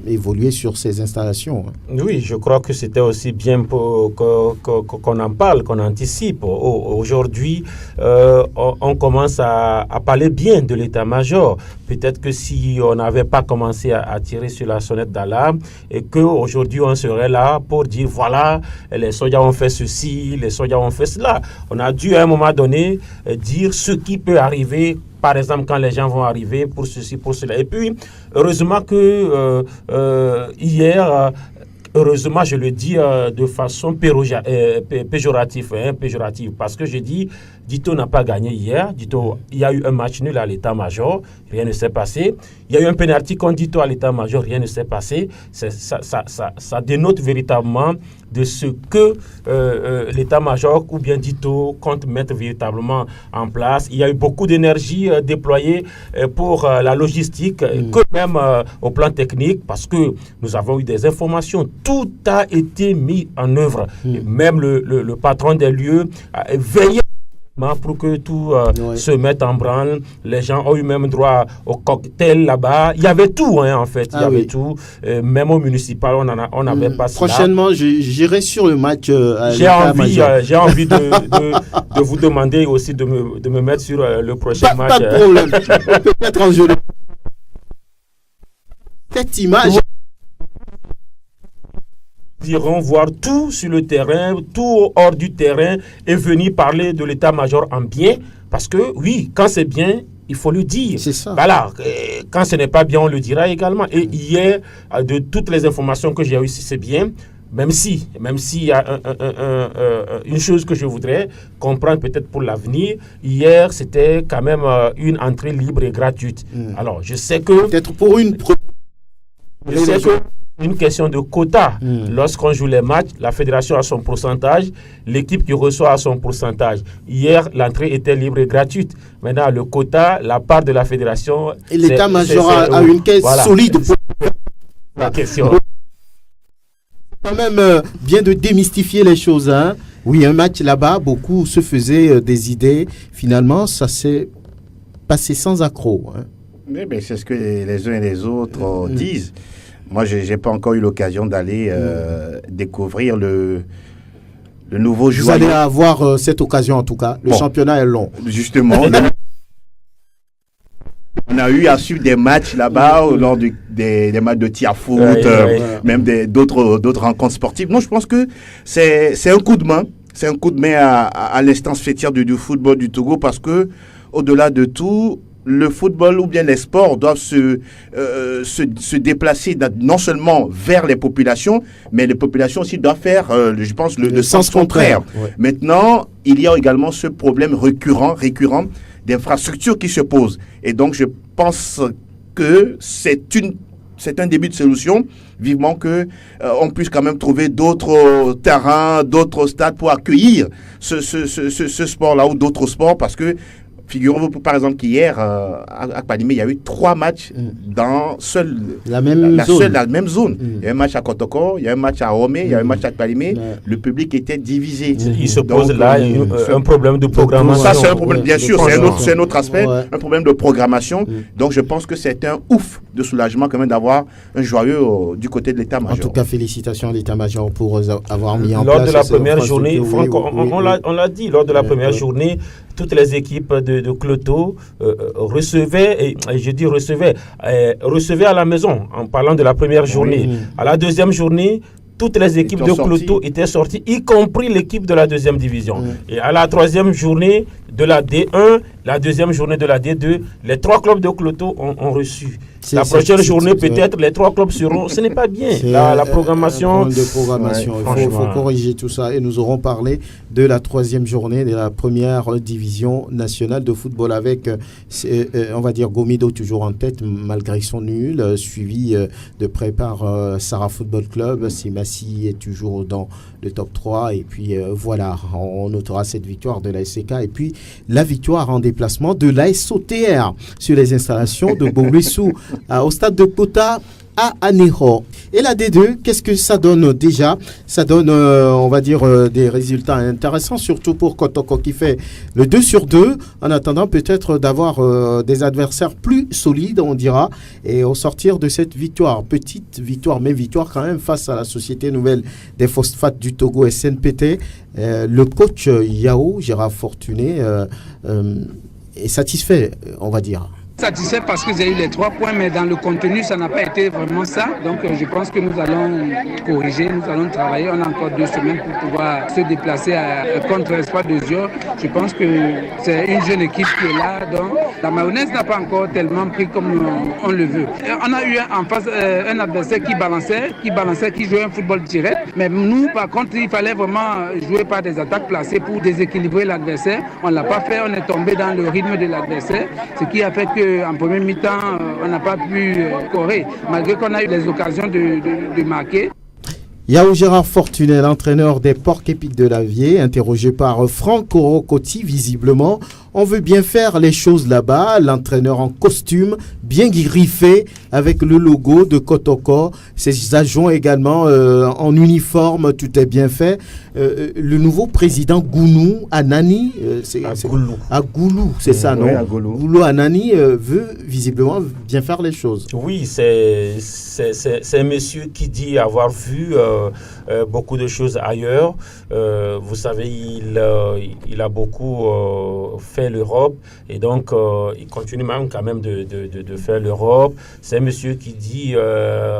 A: évoluer sur ces installations.
C: Oui, je crois que c'était aussi bien qu'on en parle, qu'on anticipe. Aujourd'hui, on commence à parler bien de l'état-major. Peut-être que si on n'avait pas commencé à tirer sur la sonnette d'alarme, et qu'aujourd'hui on serait là pour dire voilà, les soldats ont fait ceci, les soldats ont fait cela. On a dû à un moment donné dire ce qui peut arriver, par exemple quand les gens vont arriver pour ceci, pour cela. Et puis, heureusement que hier, heureusement, je le dis de façon péjorative, parce que je dis, Dito n'a pas gagné hier. Dito, il y a eu un match nul à l'état-major, rien ne s'est passé. Il y a eu un pénalty contre Dito à l'état-major, rien ne s'est passé. Ça dénote véritablement de ce que l'état-major ou bien Dito compte mettre véritablement en place. Il y a eu beaucoup d'énergie déployée pour la logistique, que même au plan technique, parce que nous avons eu des informations. Tout a été mis en œuvre. Et même le patron des lieux a veillé pour que tout se mette en branle. Les gens ont eu même droit au cocktail là-bas. Il y avait tout, en fait. Il y avait tout. Même au municipal, on n'avait pas ça.
A: Prochainement, j'irai sur le match.
C: J'ai envie de vous demander aussi de me mettre sur le prochain match.
A: Pas de problème. Peut-être en jeu. Cette image.
C: Iront voir tout sur le terrain, tout hors du terrain, et venir parler de l'état-major en bien, parce que oui, quand c'est bien, il faut le dire.
A: C'est ça.
C: Voilà, quand ce n'est pas bien, on le dira également. Et hier, de toutes les informations que j'ai eues, c'est bien. Même s'il y a une chose que je voudrais comprendre peut-être pour l'avenir, hier, c'était quand même une entrée libre et gratuite. Alors, je sais que...
A: Peut-être pour une
C: question de quota. Lorsqu'on joue les matchs, la fédération a son pourcentage, l'équipe qui reçoit a son pourcentage. Hier, l'entrée était libre et gratuite. Maintenant, le quota, la part de la fédération...
A: Et l'état-major a une caisse solide pour
C: la question.
A: Quand même bien de démystifier les choses. Oui, un match là-bas, beaucoup se faisaient des idées. Finalement, ça s'est passé sans accroc.
B: Mais c'est ce que les uns et les autres disent. Moi, je n'ai pas encore eu l'occasion d'aller découvrir le nouveau joueur.
A: Vous allez avoir cette occasion en tout cas. Le championnat est long.
B: Justement. On a eu à suivre des matchs là-bas lors des matchs de tir-foot, même d'autres rencontres sportives. Non, je pense que c'est un coup de main c'est un coup de main à l'instance fêtière du football du Togo parce que, au-delà de tout, le football ou bien les sports doivent se déplacer non seulement vers les populations, mais les populations aussi doivent faire, je pense, le sens contraire. Ouais. Maintenant, il y a également ce problème récurrent d'infrastructures qui se pose. Et donc, je pense que c'est un début de solution. Vivement que on puisse quand même trouver d'autres terrains, d'autres stades pour accueillir ce sport-là ou d'autres sports, parce que figurez-vous par exemple qu'hier à Kpalimé, il y a eu 3 matchs dans la même zone. Il y a un match à Kotoko, il y a un match à Romé, il y a un match à Kpalimé. Le public était divisé.
C: Il se pose là un problème de programmation.
B: Ça, c'est un problème, bien sûr, c'est un autre aspect, un problème de programmation. Donc je pense que c'est un ouf de soulagement quand même d'avoir un joyeux du côté de l'état-major.
A: En tout cas, félicitations à l'état-major pour avoir mis en
C: place.
A: Lors
C: de la première journée, Franck, on l'a dit, lors de la première journée, toutes les équipes de Cloto recevaient à la maison, en parlant de la première journée. À la deuxième journée, toutes les équipes de Cloto étaient sorties, y compris l'équipe de la deuxième division. Et à la troisième journée de la D1, la deuxième journée de la D2, les 3 clubs de Cloto ont reçu. La prochaine journée, peut-être, les 3 clubs seront... Ce n'est pas bien. La programmation...
A: Il faut corriger tout ça. Et nous aurons parlé de la 3e journée de la première division nationale de football avec, on va dire, Gomido toujours en tête, malgré son nul, suivi de près par Sarah Football Club. Simassi est toujours dans le top 3. Et puis, voilà, on notera cette victoire de la SCK. Et puis, la victoire en déplacement de l'AS OTR sur les installations de Bouissou au stade de Kota à Anéro. Et la D2, qu'est-ce que ça donne déjà? Ça donne, on va dire, des résultats intéressants, surtout pour Kotoko qui fait le 2/2, en attendant peut-être d'avoir des adversaires plus solides, on dira, et au sortir de cette victoire, petite victoire, mais victoire quand même face à la Société Nouvelle des Phosphates du Togo, SNPT, le coach Yao, Gérard Fortuné, est satisfait, on va dire.
L: Satisfait parce que j'ai eu les 3 points, mais dans le contenu, ça n'a pas été vraiment ça. Donc, je pense que nous allons corriger, nous allons travailler. On a encore 2 semaines pour pouvoir se déplacer contre l'Espoir de Zio. Je pense que c'est une jeune équipe qui est là. Donc, la mayonnaise n'a pas encore tellement pris comme on le veut. On a eu en face un adversaire qui balançait, qui jouait un football direct. Mais nous, par contre, il fallait vraiment jouer par des attaques placées pour déséquilibrer l'adversaire. On ne l'a pas fait, on est tombé dans le rythme de l'adversaire, ce qui a fait que en premier mi-temps, on n'a pas pu scorer, malgré qu'on a eu les occasions de marquer.
A: Yao Gérard Fortuné, l'entraîneur des Porcs Épiques de l'Avier, interrogé par Franck Orokoti, visiblement. On veut bien faire les choses là-bas. L'entraîneur en costume, bien griffé, avec le logo de Kotoko. Ses agents également en uniforme, tout est bien fait. Le nouveau président Gounou Anani, Goulou, c'est ça, non? Goulou Anani veut visiblement bien faire les choses.
C: Oui, c'est un monsieur qui dit avoir vu beaucoup de choses ailleurs. Vous savez, il a beaucoup fait l'Europe et donc il continue même quand même de faire l'Europe. C'est un monsieur qui dit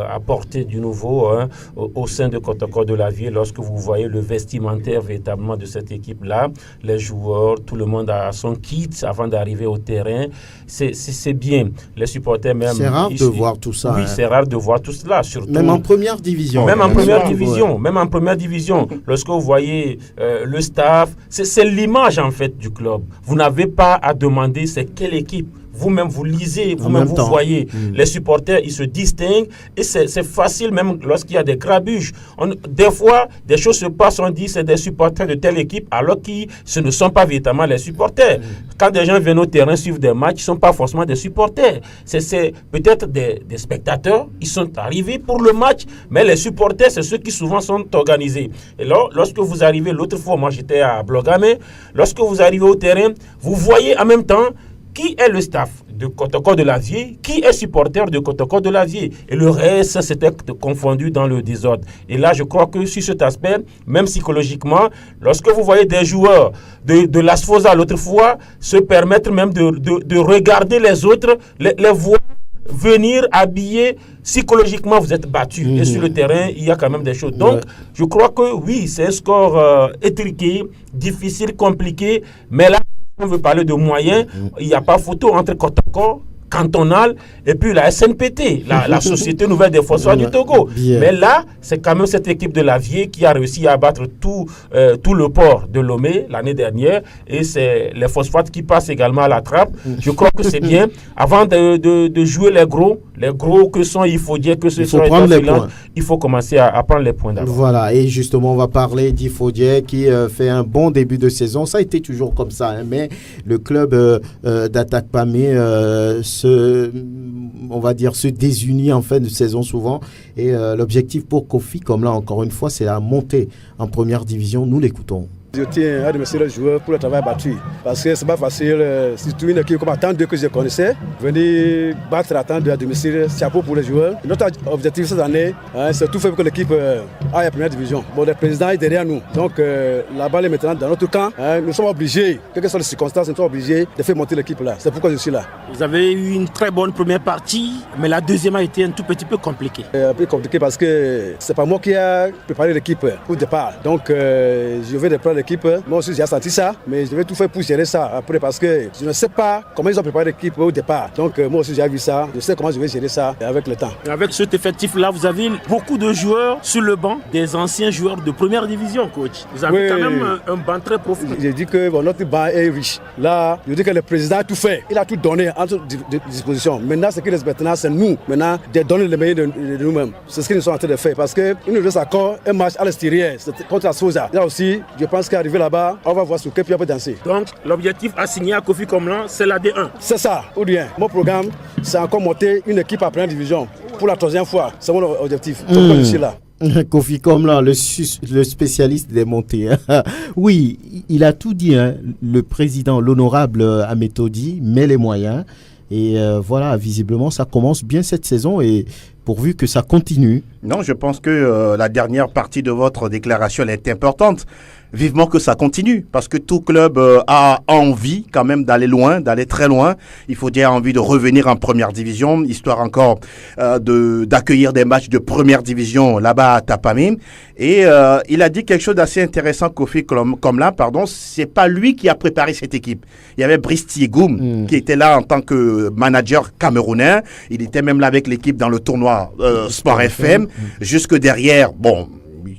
C: apporter du nouveau au sein de Kotoko de l'Avier. Lorsque vous voyez le vestimentaire véritablement de cette équipe-là, les joueurs, tout le monde a son kit avant d'arriver au terrain. C'est bien. Les supporters même...
A: C'est rare de voir tout ça.
C: Oui, c'est rare de voir tout cela. Surtout,
A: même en première division.
C: Même en première division. Lorsque vous voyez le staff, c'est l'image en fait du club. Vous n'avez pas à demander c'est quelle équipe. Vous-même, vous lisez, vous-même, vous voyez. Les supporters, ils se distinguent et c'est facile même lorsqu'il y a des grabuges. Des fois, des choses se passent, on dit c'est des supporters de telle équipe alors que ce ne sont pas véritablement les supporters. Quand des gens viennent au terrain suivre des matchs, ils ne sont pas forcément des supporters. C'est peut-être des spectateurs, ils sont arrivés pour le match, mais les supporters, c'est ceux qui souvent sont organisés. Et là, lorsque vous arrivez, l'autre fois, moi j'étais à Blogame, lorsque vous arrivez au terrain, vous voyez en même temps qui est le staff de Kotoko de l'Avier, qui est supporter de Kotoko de l'Avier. Et le reste, c'était confondu dans le désordre. Et là, je crois que sur cet aspect, même psychologiquement, lorsque vous voyez des joueurs de l'Asfosa l'autre fois se permettre même de regarder les autres, les voir venir habiller, psychologiquement vous êtes battu. Et sur le terrain, il y a quand même des choses. Donc, je crois que oui, c'est un score étriqué, difficile, compliqué, mais là, on veut parler de moyens, il n'y a pas photo entre Kotoko, cantonale et puis la SNPT, la Société Nouvelle des Phosphates du Togo. Mais là, c'est quand même cette équipe de l'Avier qui a réussi à abattre tout le port de Lomé l'année dernière, et c'est les phosphates qui passent également à la trappe. Je crois que c'est bien. Avant de jouer les gros que sont, il faut dire que ce sont les points. Il faut commencer à prendre les points d'abord.
A: Voilà, et justement, on va parler d'Ifodier qui fait un bon début de saison. Ça a été toujours comme ça, hein, mais le club d'Attaque Pamé on va dire, se désunit en fin de saison souvent. Et l'objectif pour Kofi, comme là encore une fois, c'est la montée en première division. Nous l'écoutons.
M: Je tiens à remercier les joueurs pour le travail battu. Parce que c'est pas facile, surtout une équipe comme Attente que je connaissais, venir battre Attente à domicile, chapeau pour les joueurs. Notre objectif cette année, c'est tout fait pour que l'équipe aille à première division. Bon, le président est derrière nous. Donc la balle est maintenant dans notre camp. Nous sommes obligés, quelles que soient les circonstances, nous sommes obligés de faire monter l'équipe là. C'est pourquoi je suis là.
N: Vous avez eu une très bonne première partie, mais la deuxième a été un tout petit peu compliquée.
M: Un peu compliqué parce que c'est pas moi qui ai préparé l'équipe au départ. Donc je vais reprendre l'équipe. Moi aussi j'ai senti ça, mais je vais tout faire pour gérer ça après parce que je ne sais pas comment ils ont préparé l'équipe au départ. Donc moi aussi j'ai vu ça, je sais comment je vais gérer ça avec le temps.
N: Avec cet effectif-là, vous avez beaucoup de joueurs sur le banc, des anciens joueurs de première division, coach. Vous avez quand même un banc très profond.
M: J'ai dit que notre banc est riche. Là, je dis que le président a tout fait. Il a tout donné à notre disposition. Maintenant, ce qui reste maintenant, c'est nous, maintenant, de donner le meilleur de nous-mêmes. C'est ce qu'ils nous sont en train de faire parce qu'il nous reste encore un match à l'extérieur contre la Sosa. Là aussi, je pense qu'arriver là-bas, on va voir ce que puis on peut danser.
N: Donc, l'objectif assigné à Kofi Komlan, c'est la D1.
M: C'est ça, ou bien. Mon programme, c'est encore monter une équipe à première division pour la troisième fois. C'est mon objectif. C'est pourquoi je suis là.
A: Kofi Komlan, le spécialiste des montées. Oui, il a tout dit, hein. Le président, l'honorable Ametodi, met les moyens. Et voilà, visiblement, ça commence bien cette saison et pourvu que ça continue.
B: Non, je pense que la dernière partie de votre déclaration, elle est importante. Vivement que ça continue, parce que tout club a envie quand même d'aller loin, d'aller très loin. Il faut dire envie de revenir en première division, histoire encore d'accueillir des matchs de première division là-bas à Tapamé. Et il a dit quelque chose d'assez intéressant, Kofi Komlan, c'est pas lui qui a préparé cette équipe. Il y avait Brice Tiegoum qui était là en tant que manager camerounais. Il était même là avec l'équipe dans le tournoi Sport FM. Jusque derrière, bon,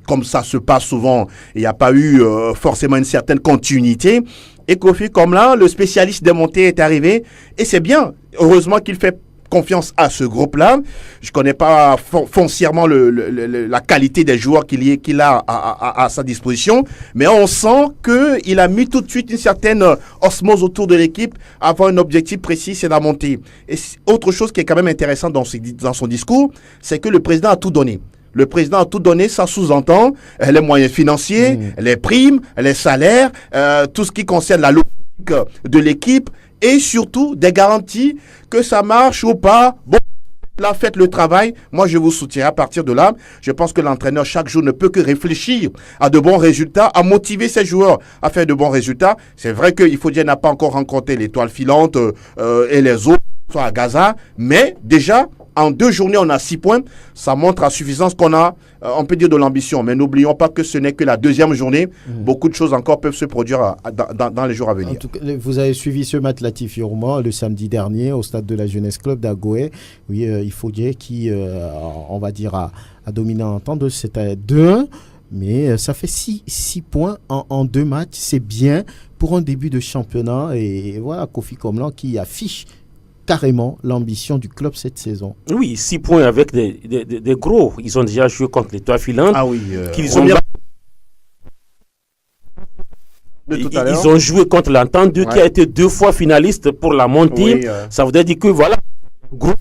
B: comme ça se passe souvent, il n'y a pas eu forcément une certaine continuité. Et Kofi Komlan, le spécialiste des montées, est arrivé. Et c'est bien. Heureusement qu'il fait confiance à ce groupe-là. Je ne connais pas foncièrement la qualité des joueurs qu'il a à sa disposition. Mais on sent qu'il a mis tout de suite une certaine osmose autour de l'équipe, avoir un objectif précis, c'est la montée. Et autre chose qui est quand même intéressant dans son discours, c'est que le président a tout donné. Le président a tout donné, ça sous-entend les moyens financiers, les primes, les salaires, tout ce qui concerne la logique de l'équipe et surtout des garanties que ça marche ou pas. Bon, là, faites le travail. Moi, je vous soutiens. À partir de là, je pense que l'entraîneur, chaque jour, ne peut que réfléchir à de bons résultats, à motiver ses joueurs à faire de bons résultats. C'est vrai qu'il faut dire n'a pas encore rencontré l'étoile filante et les autres, soit à Gaza, mais déjà, en 2 journées, on a 6 points. Ça montre à suffisance qu'on a, on peut dire, de l'ambition. Mais n'oublions pas que ce n'est que la 2e journée. Beaucoup de choses encore peuvent se produire dans les jours à venir.
A: En tout cas, vous avez suivi ce match Latif Yourma le samedi dernier au stade de la Jeunesse Club d'Agoé. Oui, il faut dire qui, on va dire, a dominé en temps de c'était 2-1. Mais ça fait 6 points en 2 matchs. C'est bien pour un début de championnat. Et voilà, Kofi Komlan qui affiche carrément l'ambition du club cette saison.
C: Oui, 6 points avec des gros. Ils ont déjà joué contre l'étoile filante.
B: Ah oui.
C: Ils ont joué contre l'Entente 2 qui a été 2 fois finaliste pour la montée. Oui, ça voudrait dire que voilà, gros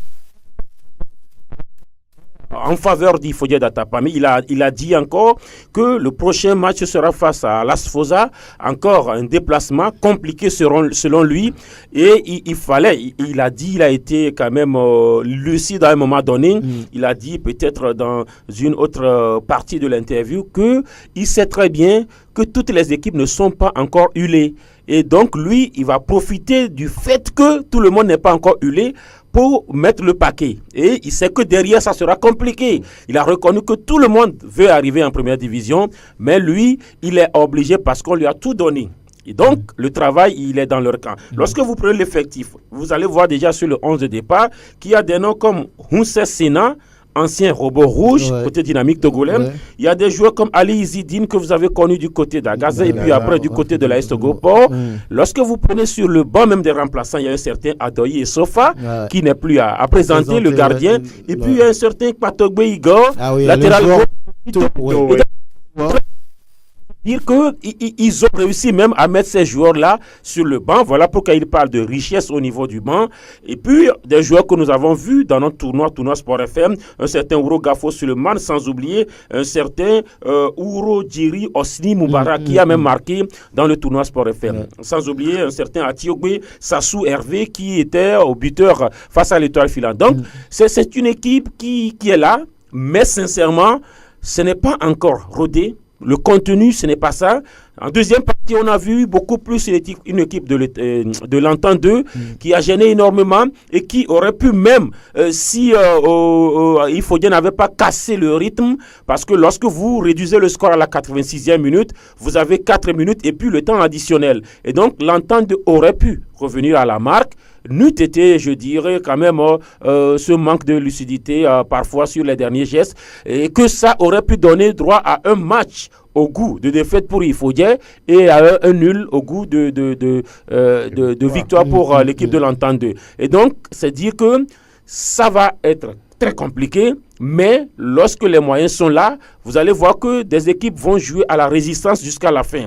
C: en faveur d'Ifodié d'Atapami. Il a dit encore que le prochain match sera face à Las Fosa. Encore un déplacement compliqué selon lui. Et il a été quand même lucide à un moment donné. Il a dit peut-être dans une autre partie de l'interview qu'il sait très bien que toutes les équipes ne sont pas encore hulées. Et donc, lui, il va profiter du fait que tout le monde n'est pas encore hulé pour mettre le paquet. Et il sait que derrière, ça sera compliqué. Il a reconnu que tout le monde veut arriver en première division, mais lui, il est obligé parce qu'on lui a tout donné. Et donc, le travail, il est dans leur camp. Lorsque vous prenez l'effectif, vous allez voir déjà sur le 11 de départ qu'il y a des noms comme Hunse Sena, ancien robot rouge, côté dynamique togolais. Il y a des joueurs comme Ali Izidine que vous avez connu du côté d'Agaza et puis après du côté de l'AS Togoport. Lorsque vous prenez sur le banc même des remplaçants, il y a un certain Adoyi et Sofa qui n'est plus à présenter, le gardien. Et puis il y a un certain Patogbe Igor, latéral gauche. Dire qu'ils ont réussi même à mettre ces joueurs-là sur le banc. Voilà pourquoi il parle de richesse au niveau du banc. Et puis, des joueurs que nous avons vus dans notre tournoi Sport FM, un certain Ouro Gafo Suleman, sans oublier un certain Ouro Djiri Osni Moubara, qui a même marqué dans le tournoi Sport FM. Sans oublier un certain Atiogbe Sassou Hervé, qui était au buteur face à l'Étoile Filante. Donc, c'est une équipe qui est là, mais sincèrement, ce n'est pas encore rodé. Le contenu, ce n'est pas ça. En deuxième partie, on a vu beaucoup plus une équipe de l'Entente 2 qui a gêné énormément et qui aurait pu même, si Ifodien n'avait pas cassé le rythme, parce que lorsque vous réduisez le score à la 86e minute, vous avez 4 minutes et puis le temps additionnel. Et donc, l'Entente 2 aurait pu revenir à la marque. N'eût été, je dirais, quand même, ce manque de lucidité parfois sur les derniers gestes, et que ça aurait pu donner droit à un match au goût de défaite pour Ifodien et à un nul au goût de victoire pour l'équipe de l'Entente 2. Et donc, c'est dire que ça va être très compliqué, mais lorsque les moyens sont là, vous allez voir que des équipes vont jouer à la résistance jusqu'à la fin.